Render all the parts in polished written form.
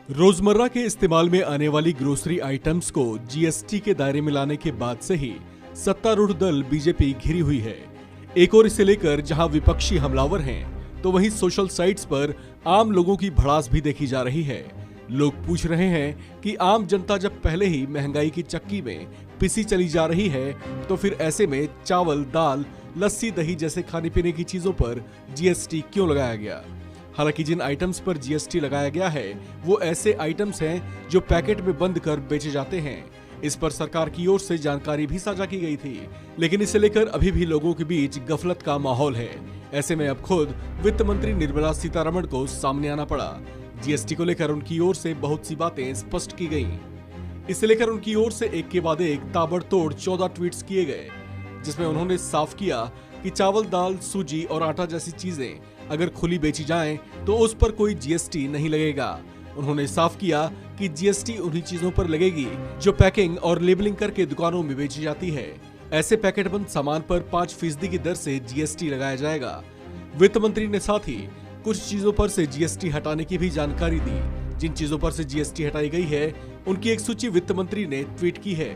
रोजमर्रा के इस्तेमाल में आने वाली ग्रोसरी आइटम्स को जीएसटी के दायरे में लाने के बाद से ही सत्तारूढ़ दल बीजेपी घिरी हुई है। एक और इसे लेकर जहां विपक्षी हमलावर हैं, तो वहीं सोशल साइट्स पर आम लोगों की भड़ास भी देखी जा रही है। लोग पूछ रहे हैं कि आम जनता जब पहले ही महंगाई की चक्की में पिसी चली जा रही है, तो फिर ऐसे में चावल, दाल, लस्सी, दही जैसे खाने पीने की चीजों पर जीएसटी क्यों लगाया गया। हालांकि जिन आइटम्स पर जीएसटी लगाया गया है वो ऐसे आइटम्स हैं जो पैकेट में बंद कर बेचे जाते हैं। इस पर सरकार की ओर से जानकारी भी साझा की गई थी, लेकिन इसे लेकर अभी भी लोगों के बीच गफलत का माहौल है। ऐसे में अब खुद वित्त मंत्री निर्मला सीतारमण को सामने आना पड़ा। जीएसटी को लेकर उनकी ओर से बहुत सी बातें स्पष्ट की गयी। इसे लेकर उनकी ओर से एक के बाद एक ताबड़तोड़ 14 ट्वीट्स किए गए, जिसमें उन्होंने साफ किया कि चावल, दाल, सूजी और आटा जैसी चीजें अगर खुली बेची जाएं तो उस पर कोई जीएसटी नहीं लगेगा। उन्होंने साफ किया कि जीएसटी उन्हीं चीजों पर लगेगी जो पैकिंग और लेबलिंग करके दुकानों में बेची जाती है। ऐसे पैकेटबंद सामान पर 5% की दर से जीएसटी लगाया जाएगा। वित्त मंत्री ने साथ ही कुछ चीजों पर से जीएसटी हटाने की भी जानकारी दी। जिन चीजों पर से जीएसटी हटाई गई है उनकी एक सूची वित्त मंत्री ने ट्वीट की है।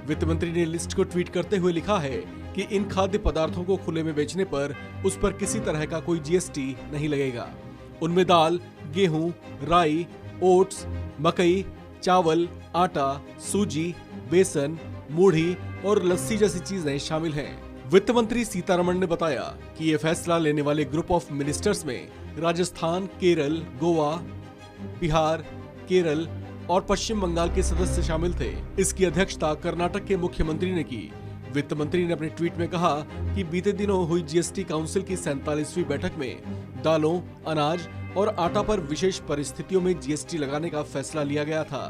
वित्त मंत्री ने लिस्ट को ट्वीट करते हुए लिखा है कि इन खाद्य पदार्थों को खुले में बेचने पर उस पर किसी तरह का कोई जीएसटी नहीं लगेगा। उनमें दाल, गेहूं, राई, ओट्स, मकई, चावल, आटा, सूजी, बेसन, मूढ़ी और लस्सी जैसी चीजें शामिल हैं। वित्त मंत्री सीतारमण ने बताया कि ये फैसला लेने वाले ग्रुप ऑफ मिनिस्टर्स में राजस्थान, केरल, गोवा, बिहार, केरल और पश्चिम बंगाल के सदस्य शामिल थे। इसकी अध्यक्षता कर्नाटक के मुख्यमंत्री ने की। वित्त मंत्री ने अपने ट्वीट में कहा कि बीते दिनों हुई जीएसटी काउंसिल की 47वीं बैठक में दालों, अनाज और आटा पर विशेष परिस्थितियों में जीएसटी लगाने का फैसला लिया गया था,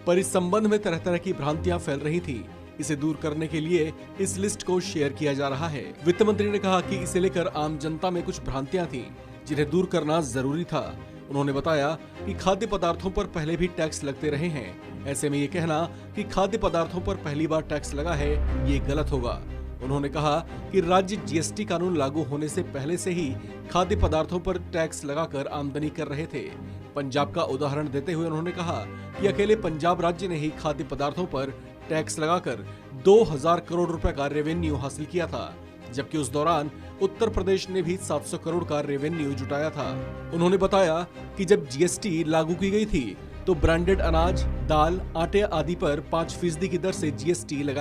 पर इस संबंध में तरह तरह की भ्रांतियां फैल रही थी। इसे दूर करने के लिए इस लिस्ट को शेयर किया जा रहा है। वित्त मंत्री ने कहा कि इसे लेकर आम जनता में कुछ भ्रांतियां थीं, जिन्हें दूर करना जरूरी था। उन्होंने बताया कि खाद्य पदार्थों पर पहले भी टैक्स लगते रहे हैं। ऐसे में ये कहना कि खाद्य पदार्थों पर पहली बार टैक्स लगा है, ये गलत होगा। उन्होंने कहा कि राज्य जीएसटी कानून लागू होने से पहले से ही खाद्य पदार्थों पर टैक्स लगाकर आमदनी कर रहे थे। पंजाब का उदाहरण देते हुए उन्होंने कहा कि अकेले पंजाब राज्य ने ही खाद्य पदार्थों पर टैक्स लगाकर 2000 करोड़ रुपए का रेवेन्यू हासिल किया था, जबकि उस दौरान उत्तर प्रदेश ने भी 700 करोड़ का रेवेन्यू जुटाया था। उन्होंने बताया कि जब जीएसटी लागू की गई थी तो ब्रांडेड अनाज, दाल, आटे आदि पर 5% की दर से जीएसटी लगा